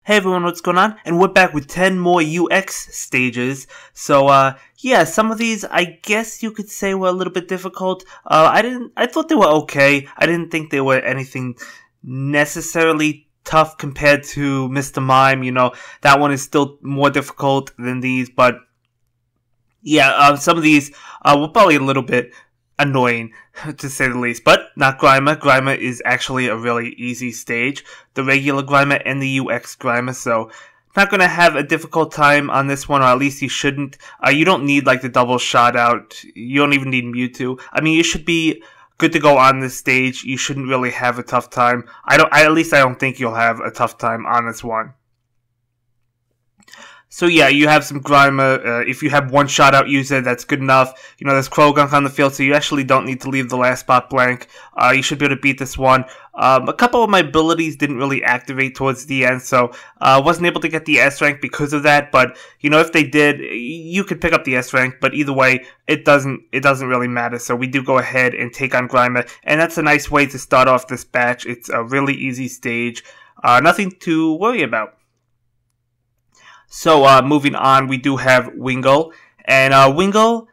Hey everyone, what's going on? And we're back with 10 more UX stages. So, yeah, some of these, I guess you could say were a little bit difficult. I thought they were okay. I didn't think they were anything necessarily tough compared to Mr. Mime. You know, that one is still more difficult than these, but yeah, some of these, were probably a little bit annoying, to say the least, but not Grimer. Grimer is actually a really easy stage, the regular Grimer and the UX Grimer, so not going to have a difficult time on this one, or at least you shouldn't. You don't need like the double shot out, you don't even need Mewtwo. I mean, you should be good to go on this stage. You shouldn't really have a tough time. At least I don't think you'll have a tough time on this one. So yeah, you have some Grimer. If you have one shot out user, that's good enough. You know, there's Krogunk on the field, so you actually don't need to leave the last spot blank. You should be able to beat this one. A couple of my abilities didn't really activate towards the end, so I wasn't able to get the S rank because of that. But you know, if they did, you could pick up the S rank. But either way, it doesn't really matter. So we do go ahead and take on Grimer, and that's a nice way to start off this batch. It's a really easy stage, nothing to worry about. So, moving on, we do have Wingull. And, Wingull,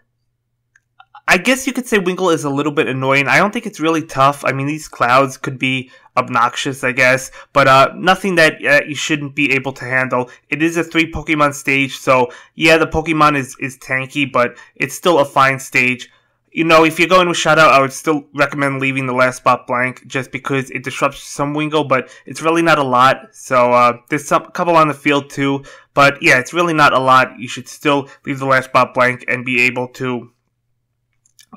I guess you could say Wingull is a little bit annoying. I don't think it's really tough. I mean, these clouds could be obnoxious, I guess. But, nothing that you shouldn't be able to handle. It is a 3 Pokemon stage, so, yeah, the Pokemon is tanky, but it's still a fine stage. You know, if you're going with Shoutout, I would still recommend leaving the last spot blank just because it disrupts some Wingull, but it's really not a lot. So, there's a couple on the field too, but yeah, it's really not a lot. You should still leave the last spot blank and be able to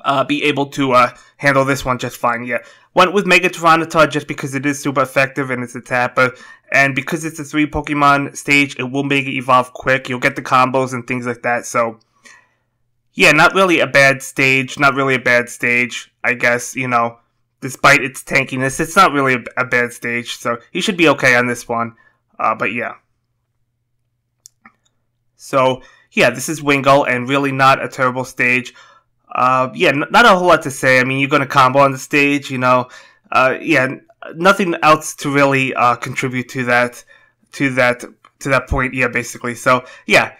handle this one just fine. Yeah, went with Mega Medicham just because it is super effective and it's a tapper, and because it's a 3 Pokemon stage, it will make it evolve quick. You'll get the combos and things like that, so yeah, not really a bad stage, I guess, you know, despite its tankiness, it's not really a bad stage, so you should be okay on this one, but yeah. So, yeah, this is Wingull, and really not a terrible stage. Yeah, not a whole lot to say. I mean, you're going to combo on the stage, you know, yeah, nothing else to really contribute to that point, yeah, basically. So, yeah.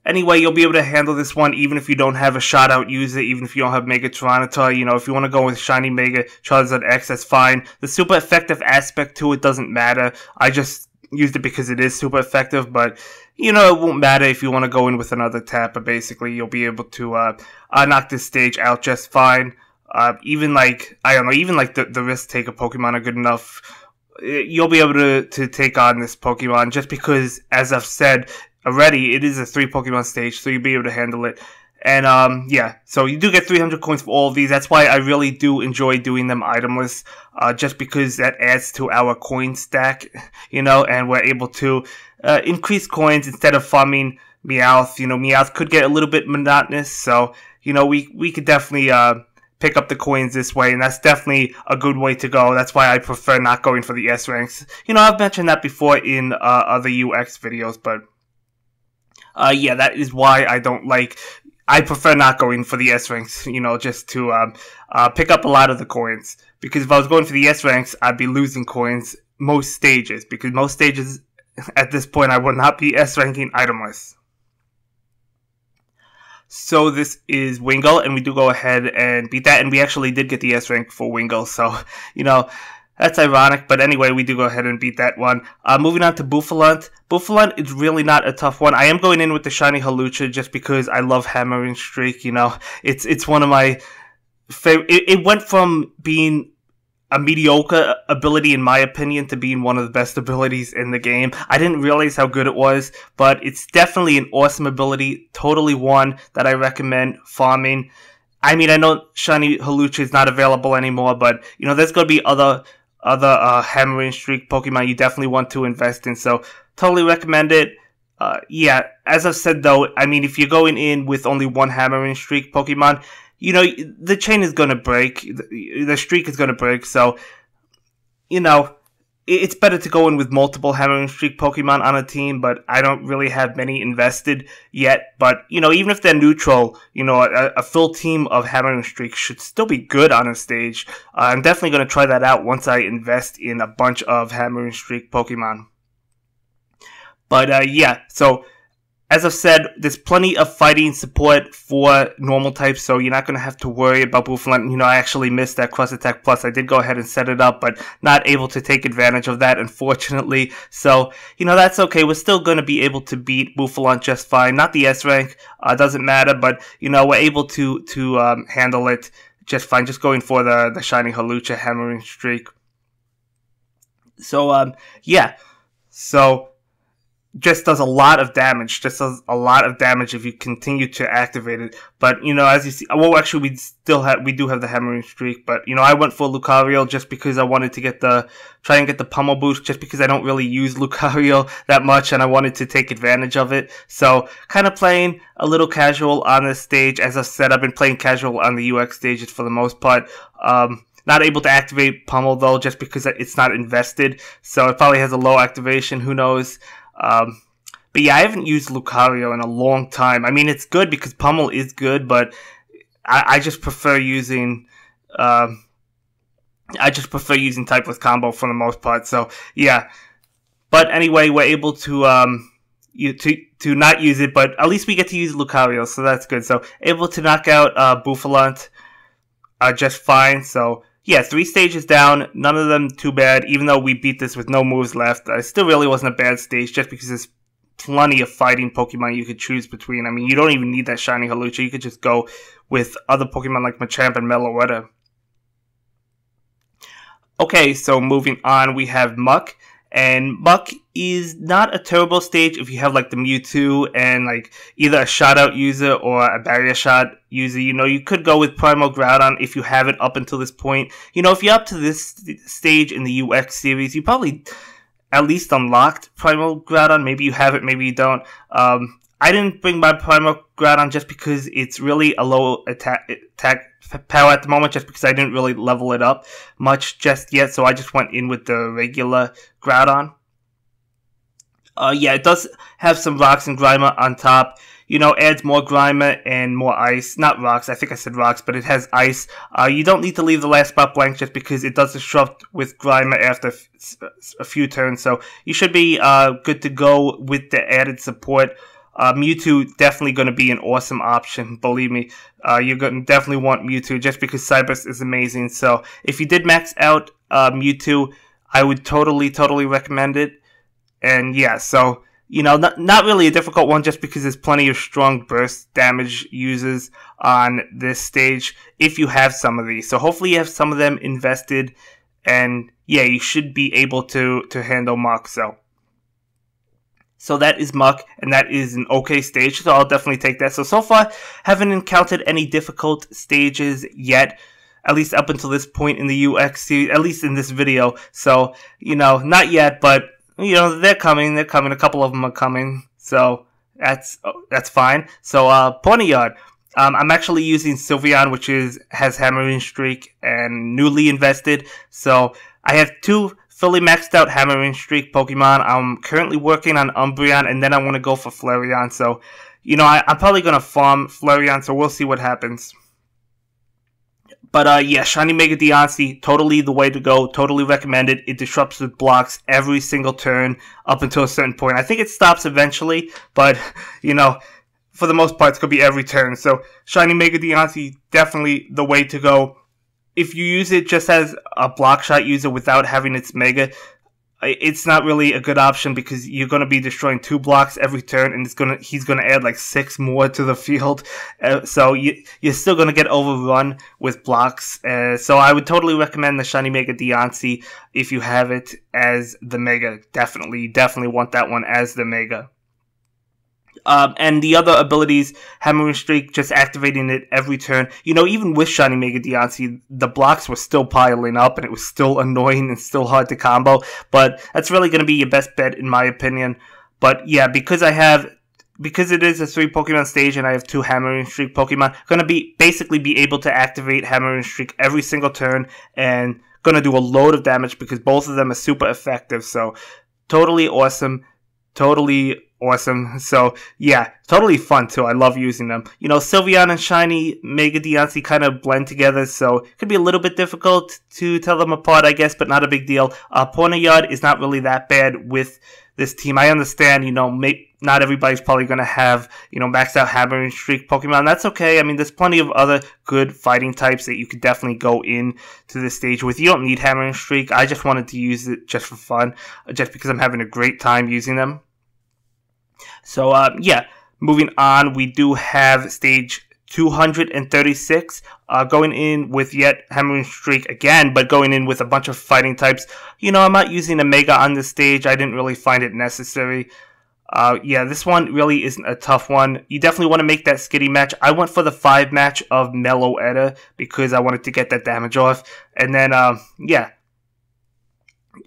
Anyway, you'll be able to handle this one even if you don't have a shot out user, even if you don't have Mega Tyranitar. You know, if you want to go with Shiny Mega Charizard X, that's fine. The super effective aspect to it doesn't matter. I just used it because it is super effective, but, you know, it won't matter if you want to go in with another tapper, basically. You'll be able to knock this stage out just fine. Even like, I don't know, even like the risk taker Pokemon are good enough. You'll be able to take on this Pokemon just because, as I've said already, it is a 3 Pokemon stage, so you'll be able to handle it. And, yeah, so you do get 300 coins for all of these. That's why I really do enjoy doing them itemless, just because that adds to our coin stack, you know, and we're able to increase coins instead of farming Meowth. You know, Meowth could get a little bit monotonous, so, you know, we could definitely pick up the coins this way, and that's definitely a good way to go. That's why I prefer not going for the S ranks. You know, I've mentioned that before in other UX videos, but yeah, that is why I prefer not going for the S ranks, you know, just to pick up a lot of the coins. Because if I was going for the S ranks, I'd be losing coins most stages, because most stages at this point I would not be S ranking itemless. So this is Wingull, and we do go ahead and beat that, and we actually did get the S rank for Wingull, so, you know, that's ironic, but anyway, we do go ahead and beat that one. Moving on to Bouffalant. Bouffalant is really not a tough one. I am going in with the Shiny Halucha just because I love Hammering Streak, you know. It's one of my favorite. It went from being a mediocre ability, in my opinion, to being one of the best abilities in the game. I didn't realize how good it was, but it's definitely an awesome ability. Totally one that I recommend farming. I mean, I know Shiny Halucha is not available anymore, but, you know, there's going to be other Hammering Streak Pokemon you definitely want to invest in, so totally recommend it. Yeah, as I've said though, I mean, if you're going in with only one Hammering Streak Pokemon, you know, the chain is gonna break, the streak is gonna break, so, you know, it's better to go in with multiple Hammering Streak Pokemon on a team, but I don't really have many invested yet. But, you know, even if they're neutral, you know, a full team of Hammering Streak should still be good on a stage. I'm definitely going to try that out once I invest in a bunch of Hammering Streak Pokemon. But yeah, so as I've said, there's plenty of fighting support for normal types, so you're not going to have to worry about Bouffalant. You know, I actually missed that Cross Attack Plus. I did go ahead and set it up, but not able to take advantage of that, unfortunately. So, you know, that's okay. We're still going to be able to beat Bouffalant just fine. Not the S rank, doesn't matter, but, you know, we're able to handle it just fine. Just going for the Shiny Hawlucha Hammering Streak. So, yeah. So just does a lot of damage. Just does a lot of damage if you continue to activate it. But, you know, as you see, well, actually, we do have the Hammering Streak. But, you know, I went for Lucario just because I wanted to try and get the Pummel Boost, just because I don't really use Lucario that much, and I wanted to take advantage of it. So, kind of playing a little casual on this stage. As I said, I've been playing casual on the UX stages for the most part. Not able to activate Pummel, though, just because it's not invested. So, it probably has a low activation. Who knows? But yeah, I haven't used Lucario in a long time. I mean, it's good because Pummel is good, but I just prefer using Typeless Combo for the most part. So yeah, but anyway, we're able to not use it, but at least we get to use Lucario, so that's good. So able to knock out Bouffalant just fine. So yeah, 3 stages down, none of them too bad, even though we beat this with no moves left. It still really wasn't a bad stage, just because there's plenty of fighting Pokemon you could choose between. I mean, you don't even need that Shiny Hawlucha. You could just go with other Pokemon like Machamp and Meloetta. Okay, so moving on, we have Muck. And Muck is not a terrible stage if you have like the Mewtwo and like either a Shot Out user or a Barrier Shot user. You know, you could go with Primal Groudon if you have it up until this point. You know, if you're up to this stage in the UX series, you probably at least unlocked Primal Groudon. Maybe you have it, maybe you don't. I didn't bring my Primal Groudon just because it's really a low attack power at the moment, just because I didn't really level it up much just yet, so I just went in with the regular Groudon. Yeah, it does have some rocks and Grimer on top. You know, adds more Grimer and more ice. Not rocks, I think I said rocks, but it has ice. You don't need to leave the last spot blank just because it does disrupt with Grimer after a few turns, so you should be good to go with the added support. Mewtwo definitely going to be an awesome option, believe me. You're going to definitely want Mewtwo just because Cyberse is amazing. So if you did max out Mewtwo, I would totally recommend it. And yeah, so, you know, not really a difficult one just because there's plenty of strong burst damage users on this stage if you have some of these. So hopefully you have some of them invested, and yeah, you should be able to handle Muck. So that is Muck, and that is an okay stage, so I'll definitely take that. So far, haven't encountered any difficult stages yet, at least up until this point in the UX series, at least in this video. So, you know, not yet, but, you know, they're coming, a couple of them are coming, so that's fine. So, Ponyta, I'm actually using Sylveon, which has Hammering Streak and newly invested, so I have 2 fully maxed out Hammering Streak Pokemon. I'm currently working on Umbreon, and then I want to go for Flareon. So, you know, I'm probably going to farm Flareon, so we'll see what happens. But, yeah, Shiny Mega Diancie, totally the way to go. Totally recommend it. It disrupts with blocks every single turn up until a certain point. I think it stops eventually, but, you know, for the most part, it's going to be every turn. So, Shiny Mega Diancie, definitely the way to go. If you use it just as a block shot user without having its Mega, it's not really a good option because you're going to be destroying 2 blocks every turn, and he's going to add like 6 more to the field. So you're still going to get overrun with blocks. So I would totally recommend the Shiny Mega Diancie if you have it as the Mega. Definitely want that one as the Mega. And the other abilities, Hammering Streak, just activating it every turn. You know, even with Shiny Mega Diancie, the blocks were still piling up, and it was still annoying and still hard to combo. But that's really going to be your best bet, in my opinion. But yeah, because it is a 3 Pokemon stage, and I have 2 Hammering Streak Pokemon, going to basically be able to activate Hammering Streak every single turn, and going to do a load of damage because both of them are super effective. So, totally awesome. Totally awesome. So yeah, totally fun too. I love using them. You know, Sylveon and Shiny Mega Diancie kind of blend together, so it could be a little bit difficult to tell them apart, I guess, but not a big deal. Ponyta is not really that bad with this team. I understand, you know, not everybody's probably going to have, you know, maxed out Hammer and Streak Pokemon. That's okay. I mean, there's plenty of other good fighting types that you could definitely go in to this stage with. You don't need Hammer and Streak. I just wanted to use it just for fun, just because I'm having a great time using them. So, yeah, moving on, we do have stage 236, going in with yet Hammer and Streak again, but going in with a bunch of fighting types. You know, I'm not using a Mega on this stage. I didn't really find it necessary. Yeah, this one really isn't a tough one. You definitely want to make that Skitty match. I went for the 5 match of Meloetta because I wanted to get that damage off. And then, yeah.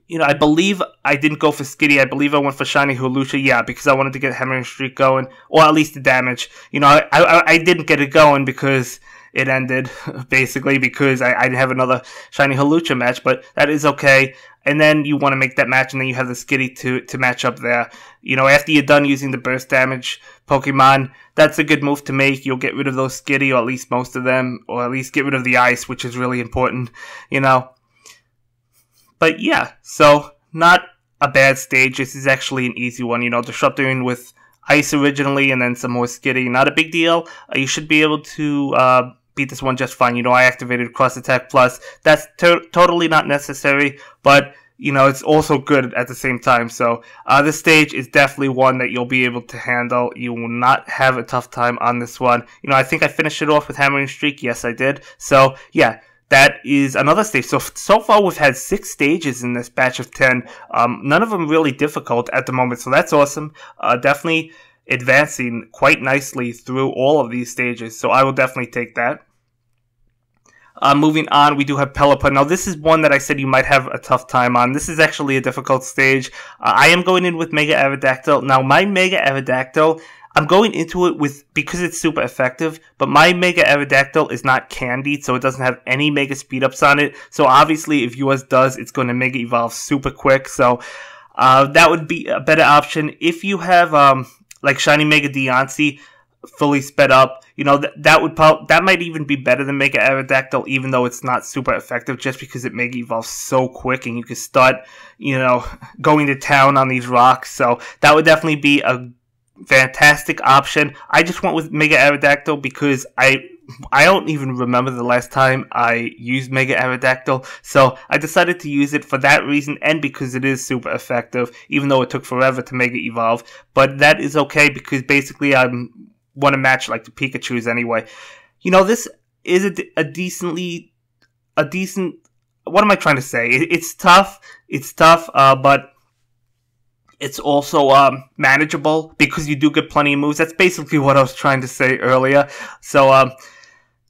You know, I believe I didn't go for Skitty. I believe I went for Shiny Hawlucha, yeah, because I wanted to get Hammer and Streak going, or at least the damage. You know, I didn't get it going because it ended, basically, because I didn't have another Shiny Hawlucha match, but that is okay. And then you want to make that match, and then you have the Skitty to match up there. You know, after you're done using the burst damage Pokemon, that's a good move to make. You'll get rid of those Skitty, or at least most of them, or at least get rid of the ice, which is really important, you know. But yeah, so not a bad stage. This is actually an easy one. You know, disrupting with ice originally and then some more Skitty. Not a big deal. You should be able to beat this one just fine. You know, I activated Cross Attack Plus. That's totally not necessary, but you know, it's also good at the same time. So this stage is definitely one that you'll be able to handle. You will not have a tough time on this one. You know, I think I finished it off with Hammer and Streak. Yes, I did. So yeah. That is another stage. So far we've had 6 stages in this batch of 10. None of them really difficult at the moment, so that's awesome. Definitely advancing quite nicely through all of these stages, so I will definitely take that. Moving on, we do have Pelipper. Now, this is one that I said you might have a tough time on. This is actually a difficult stage. I am going in with Mega Aerodactyl. Now, my Mega Aerodactyl, I'm going into it because it's super effective, but my Mega Aerodactyl is not candied, so it doesn't have any Mega Speed-Ups on it. So obviously, if yours does, it's going to Mega Evolve super quick. So that would be a better option. If you have like Shiny Mega Diancie fully sped up, you know, that might even be better than Mega Aerodactyl, even though it's not super effective, just because it Mega Evolves so quick and you can start, you know, going to town on these rocks. So that would definitely be a fantastic option. I just went with Mega Aerodactyl because I don't even remember the last time I used Mega Aerodactyl, so I decided to use it for that reason and because it is super effective, even though it took forever to Mega Evolve. But that is okay because basically I want to match like the Pikachus anyway. You know, this is a decent. What am I trying to say? It's tough. But it's also manageable because you do get plenty of moves. That's basically what I was trying to say earlier. So,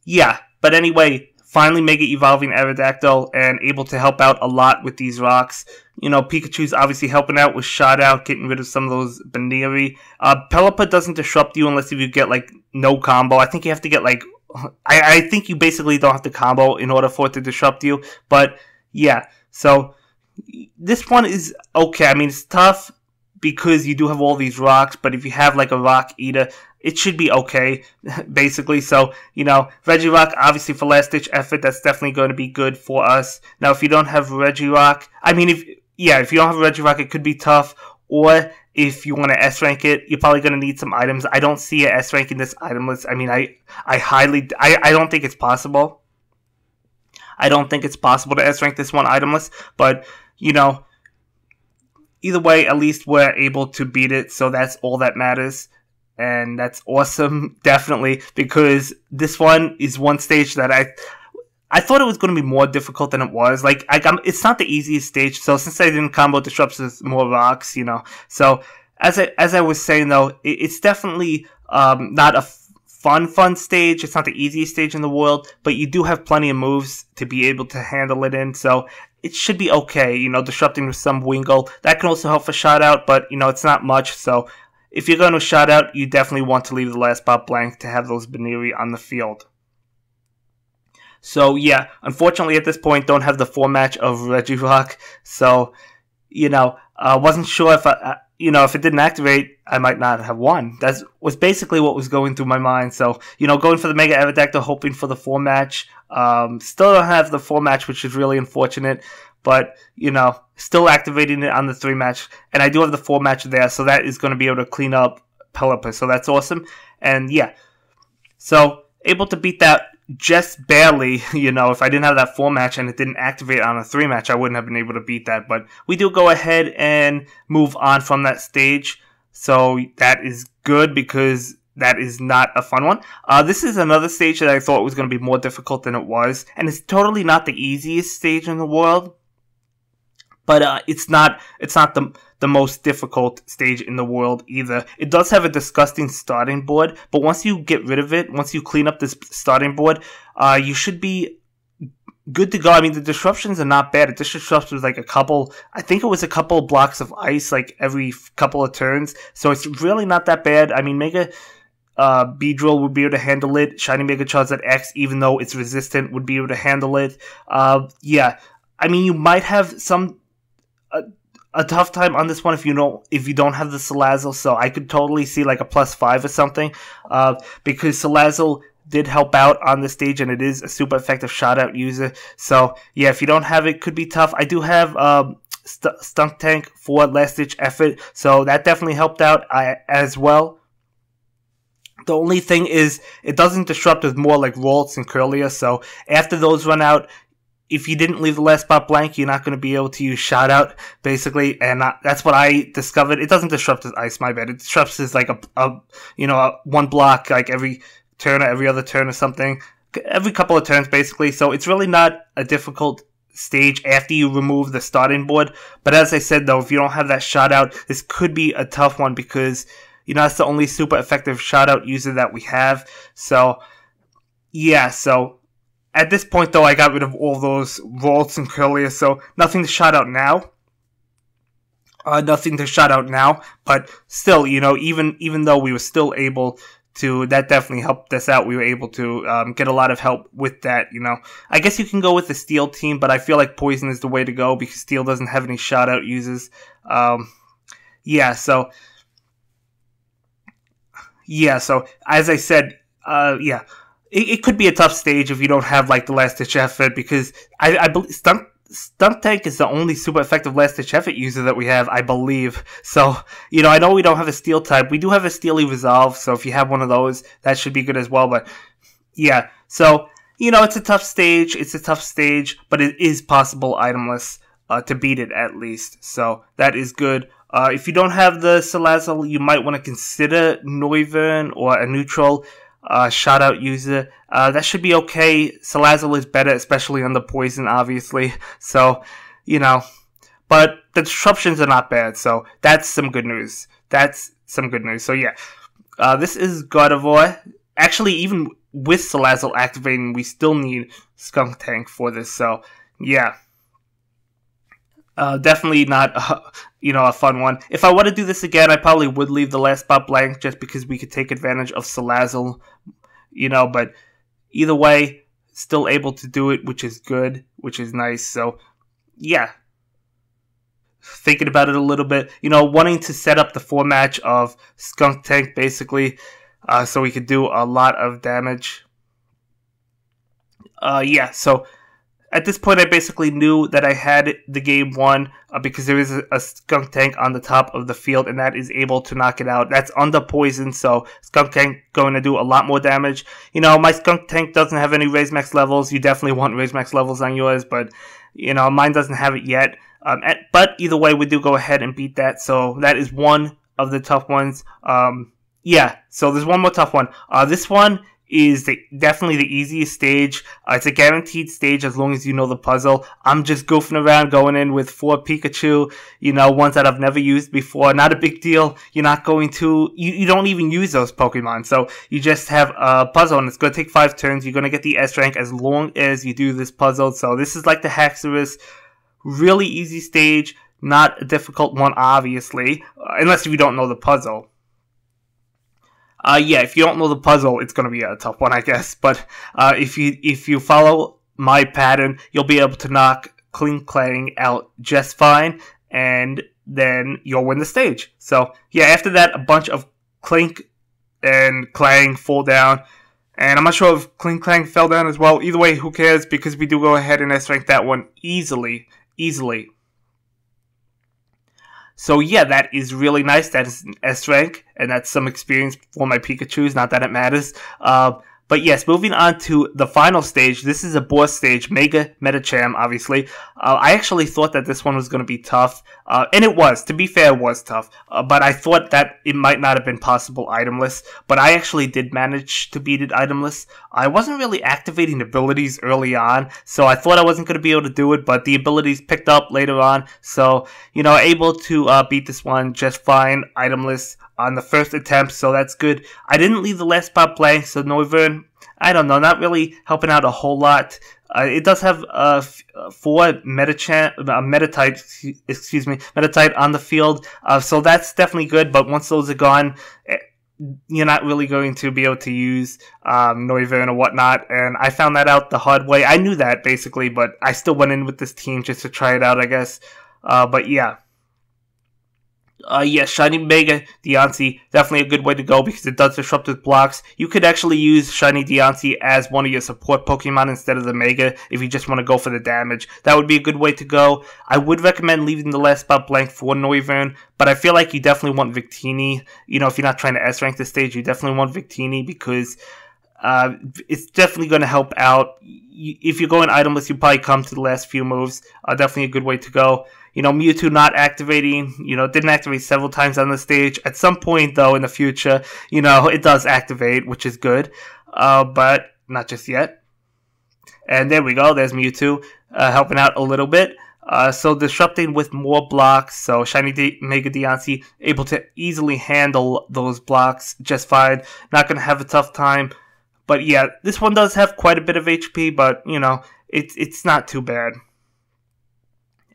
yeah. But anyway, finally Mega Evolving Aerodactyl and able to help out a lot with these rocks. You know, Pikachu's obviously helping out with Shot Out, getting rid of some of those Baneri. Pelipper doesn't disrupt you unless if you get, like, no combo. I think you have to get, like... I think you basically don't have to combo in order for it to disrupt you. But, yeah. So, this one is okay. I mean, it's tough because you do have all these rocks, but if you have like a Rock Eater, it should be okay, basically. So, you know, Regirock, obviously for last ditch effort, that's definitely going to be good for us. Now, if you don't have Regirock, I mean, if you don't have Regirock, it could be tough, or if you want to S-rank it, you're probably going to need some items. I don't see a S-rank in this item list. I mean, I don't think it's possible. I don't think it's possible to S-rank this one item list, but, you know, either way, at least we're able to beat it, so that's all that matters. And that's awesome, definitely, because this one is one stage that I thought it was going to be more difficult than it was. Like, it's not the easiest stage, so since I didn't combo disrupts with more rocks, you know. So, as I was saying, though, it's definitely not a fun stage. It's not the easiest stage in the world, but you do have plenty of moves to be able to handle it in, so it should be okay, you know, disrupting with some Wingull. That can also help for Shot Out, but, you know, it's not much, so if you're going to Shot Out, you definitely want to leave the last spot blank to have those Baneri on the field. So, yeah, unfortunately at this point, don't have the 4 match of Regirock, so, you know, wasn't sure if you know, if it didn't activate, I might not have won. That was basically what was going through my mind. So, you know, going for the Mega Aerodactyl, hoping for the 4-match. Still don't have the 4-match, which is really unfortunate. But, you know, still activating it on the 3-match. And I do have the 4-match there, so that is going to be able to clean up Pelipper. So that's awesome. And, yeah. So, able to beat that just barely. You know, if I didn't have that 4-match and it didn't activate on a 3-match, I wouldn't have been able to beat that. But we do go ahead and move on from that stage. So that is good because that is not a fun one. This is another stage that I thought was going to be more difficult than it was. And it's totally not the easiest stage in the world. But it's not the most difficult stage in the world either. It does have a disgusting starting board, but once you get rid of it, once you clean up this starting board, you should be good to go. I mean, the disruptions are not bad. It just disrupts with like I think it was a couple blocks of ice like every couple of turns. So it's really not that bad. I mean, Mega Beedrill would be able to handle it. Shiny Mega Charizard X, even though it's resistant, would be able to handle it. Yeah, I mean, you might have a tough time on this one if you don't have the Salazzle, so I could totally see like a +5 or something, because Salazzle did help out on the stage and it is a super effective shot out user. So yeah, if you don't have it, could be tough. I do have Skunk Tank for last ditch effort, so that definitely helped out as well. The only thing is it doesn't disrupt with more like Rolts and Curlier, so after those run out, if you didn't leave the last spot blank, you're not going to be able to use Shout Out, basically, and that's what I discovered. It doesn't disrupt as ice, my bad. It disrupts as like a one block, like every turn or every other turn or something, every couple of turns, basically. So it's really not a difficult stage after you remove the starting board. But as I said, though, if you don't have that Shout Out, this could be a tough one because, you know, that's the only super effective Shout Out user that we have. So, yeah, so at this point, though, I got rid of all those Rolts and Curlier, so nothing to shout out now. But still, you know, even though we were still able to, that definitely helped us out. We were able to get a lot of help with that, you know. I guess you can go with the Steel team, but I feel like Poison is the way to go because Steel doesn't have any shout out users. Yeah, so as I said, yeah. It could be a tough stage if you don't have like the last ditch effort, because I believe Skunk Tank is the only super effective last ditch effort user that we have, I believe. So, you know, I know we don't have a Steel type. We do have a Steely Resolve, so if you have one of those, that should be good as well. But yeah, so, you know, it's a tough stage. But it is possible itemless to beat it at least. So that is good. If you don't have the Salazzle, you might want to consider Noivern or a neutral shout out user. That should be okay. Salazzle is better, especially on the poison, obviously. So, you know, but the disruptions are not bad, so that's some good news. So yeah, this is Gardevoir. Actually, even with Salazzle activating, we still need Skunk Tank for this, so yeah. Definitely not, a fun one. If I want to do this again, I probably would leave the last spot blank just because we could take advantage of Salazzle, but either way, still able to do it, which is good, which is nice. So, yeah. Thinking about it a little bit, wanting to set up the 4-match of Skunk Tank, basically, so we could do a lot of damage. Yeah, so at this point, I basically knew that I had the game won because there is a Skunk Tank on the top of the field, and that is able to knock it out. That's under poison, so Skunk Tank going to do a lot more damage. My Skunk Tank doesn't have any Raise Max levels. You definitely want Raise Max levels on yours, but mine doesn't have it yet. But either way, we do go ahead and beat that. So that is one of the tough ones. Yeah, so there's one more tough one. This one is definitely the easiest stage. It's a guaranteed stage as long as you know the puzzle. I'm just goofing around going in with 4 Pikachu, ones that I've never used before. Not a big deal. You're not going to, you don't even use those Pokemon. So you just have a puzzle and it's going to take 5 turns. You're going to get the S rank as long as you do this puzzle. So this is like the Haxorus. Really easy stage. Not a difficult one, obviously. Unless if you don't know the puzzle. Yeah, if you don't know the puzzle, it's going to be a tough one, I guess. But if you follow my pattern, you'll be able to knock Kling Klang out just fine. And then you'll win the stage. So yeah, after that, a bunch of Clink and Clang fall down. And I'm not sure if Clink Clang fell down as well. Either way, who cares? Because we do go ahead and S-rank that one easily. So yeah, that is really nice. That is an S-rank, and that's some experience for my Pikachus. Not that it matters. But yes, moving on to the final stage. This is a boss stage, Mega Medicham, obviously. I actually thought that this one was going to be tough. And it was. To be fair, it was tough. But I thought that it might not have been possible itemless. But I actually did manage to beat it itemless. I wasn't really activating abilities early on, so I thought I wasn't going to be able to do it. But the abilities picked up later on. So, able to beat this one just fine, itemless, on the first attempt, so that's good. I didn't leave the last spot blank, so Noivern, I don't know, not really helping out a whole lot. It does have 4 Meditite on the field, so that's definitely good, but once those are gone, you're not really going to be able to use Noivern or whatnot, and I found that out the hard way. I knew that, basically, but I still went in with this team just to try it out, I guess. But yeah. Yeah, Shiny Mega Diancie, definitely a good way to go because it does disrupt with blocks. You could actually use Shiny Diancie as one of your support Pokemon instead of the Mega if you just want to go for the damage. That would be a good way to go. I would recommend leaving the last spot blank for Noivern, but I feel like you definitely want Victini. If you're not trying to S-rank the stage, you definitely want Victini because it's definitely going to help out. If you're going itemless, you probably come to the last few moves. Definitely a good way to go. Mewtwo not activating, didn't activate several times on the stage. At some point, though, in the future, it does activate, which is good, but not just yet. And there we go. There's Mewtwo helping out a little bit. So disrupting with more blocks. So Shiny Mega Diancie able to easily handle those blocks just fine. Not going to have a tough time. But yeah, this one does have quite a bit of HP, but, it's not too bad.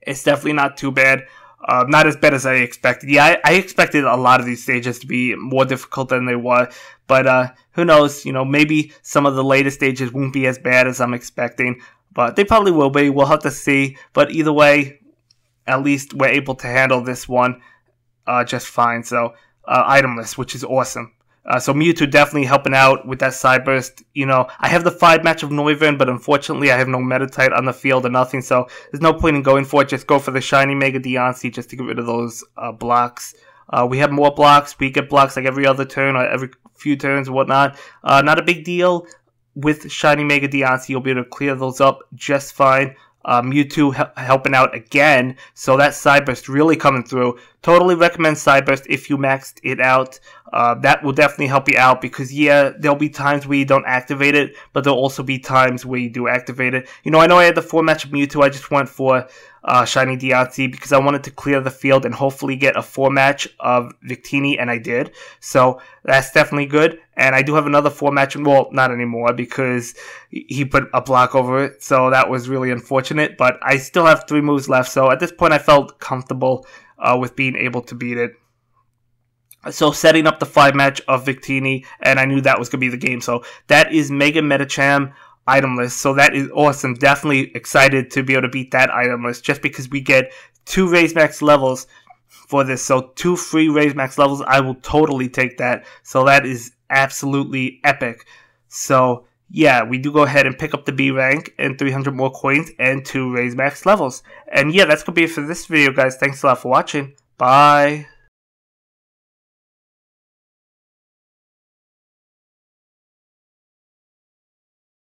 It's definitely not too bad. Not as bad as I expected. Yeah, I expected a lot of these stages to be more difficult than they were. But who knows? Maybe some of the later stages won't be as bad as I'm expecting. But they probably will be. We'll have to see. But either way, at least we're able to handle this one just fine. So, itemless, which is awesome. So Mewtwo definitely helping out with that side burst. I have the 5 match of Noivern, but unfortunately I have no Meditite on the field or nothing, so there's no point in going for it. Just go for the Shiny Mega Diancie just to get rid of those blocks. We have more blocks. We get blocks like every other turn or every few turns or whatnot. Not a big deal. With Shiny Mega Diancie, you'll be able to clear those up just fine. Mewtwo helping out again, so that side burst really coming through. Totally recommend side burst if you maxed it out. That will definitely help you out because yeah, there'll be times where you don't activate it, but there'll also be times where you do activate it. I know I had the 4 match of Mewtwo. I just went for Shiny Diancie because I wanted to clear the field and hopefully get a 4 match of Victini, and I did. So that's definitely good. And I do have another 4 match, well, not anymore because he put a block over it, so that was really unfortunate. But I still have 3 moves left, so at this point I felt comfortable with being able to beat it. So setting up the 5 match of Victini, and I knew that was going to be the game. So that is Mega Medicham itemless, so that is awesome. Definitely excited to be able to beat that itemless just because we get 2 raise max levels for this. So 2 free raise max levels, I will totally take that. So that is absolutely epic. So yeah, we do go ahead and pick up the B rank and 300 more coins and 2 raise max levels. And yeah, that's going to be it for this video, guys. Thanks a lot for watching. Bye.